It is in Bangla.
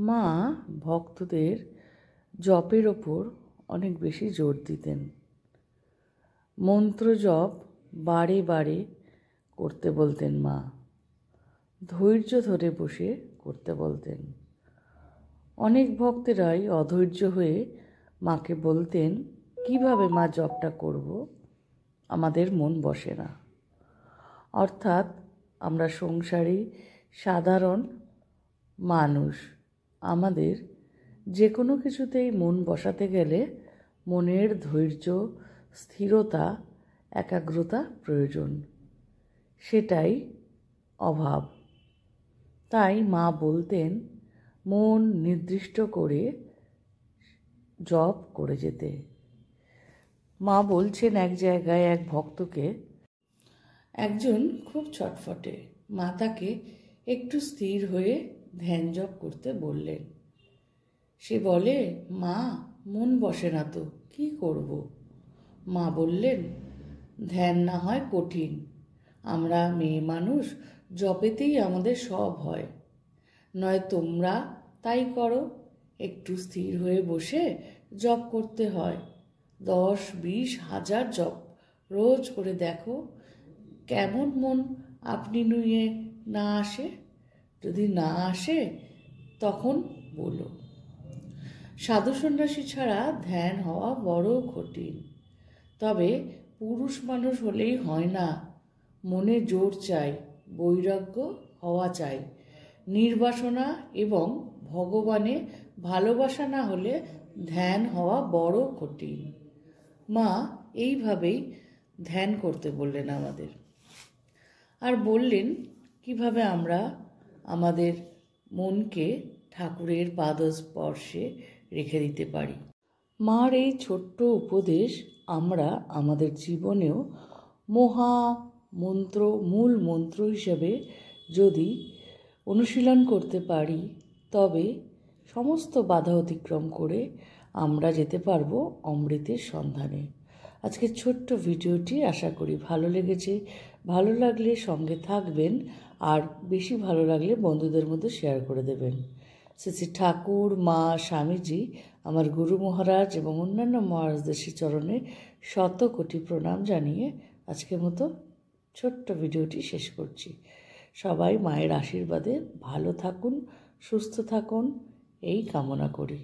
মা ভক্তদের জপের ওপর অনেক বেশি জোর দিতেন। মন্ত্র জপ বারে বারে করতে বলতেন মা, ধৈর্য ধরে বসে করতে বলতেন। অনেক ভক্তেরাই অধৈর্য হয়ে মাকে বলতেন, কিভাবে মা জপটা করব, আমাদের মন বসে না। অর্থাৎ আমরা সংসারী সাধারণ মানুষ, আমাদের যে কোনো কিছুতেই মন বসাতে গেলে মনের ধৈর্য, স্থিরতা, একাগ্রতা প্রয়োজন। সেটাই অভাব। তাই মা বলতেন মন নির্দিষ্ট করে জপ করে যেতে। মা বলছেন এক জায়গায় এক ভক্তকে, একজন খুব ছটফটে, মা তাকে একটু স্থির হয়ে ধ্যান জপ করতে বললেন। সে বলে, মা মন বসে না তো, কি করব? মা বললেন, ধ্যান না হয় কঠিন, আমরা মেয়ে মানুষ, জপেতেই আমাদের সব হয়। নয় তোমরা তাই করো, একটু স্থির হয়ে বসে জপ করতে হয়। 10-20 হাজার জপ রোজ করে দেখো, কেমন মন আপনি নুয়ে না আসে। যদি না আসে তখন বলো। সাধু সন্ন্যাসী ছাড়া ধ্যান হওয়া বড় কঠিন। তবে পুরুষ মানুষ হলেই হয় না, মনে জোর চাই, বৈরাগ্য হওয়া চাই, নির্বাসনা এবং ভগবানে ভালোবাসা না হলে ধ্যান হওয়া বড় কঠিন। মা এইভাবেই ধ্যান করতে বললেন আমাদের, আর বললেন কিভাবে আমরা আমাদের মনকে ঠাকুরের পাদস্পর্শে রেখে দিতে পারি। মার এই ছোট্ট উপদেশ আমরা আমাদের জীবনেও মূল মন্ত্র হিসেবে যদি অনুশীলন করতে পারি, তবে সমস্ত বাধা অতিক্রম করে আমরা যেতে পারবো অমৃতের সন্ধানে। আজকের ছোট্ট ভিডিওটি আশা করি ভালো লেগেছে। ভালো লাগলে সঙ্গে থাকবেন, আর বেশি ভালো লাগলে বন্ধুদের মধ্যে শেয়ার করে দেবেন। শ্রী ঠাকুর, মা, স্বামীজি, আমার গুরু মহারাজ এবং অন্যান্য মহারাজদের চরণে 100 কোটি প্রণাম জানিয়ে আজকের মতো ছোট্ট ভিডিওটি শেষ করছি। সবাই মায়ের আশীর্বাদে ভালো থাকুন, সুস্থ থাকুন, এই কামনা করি।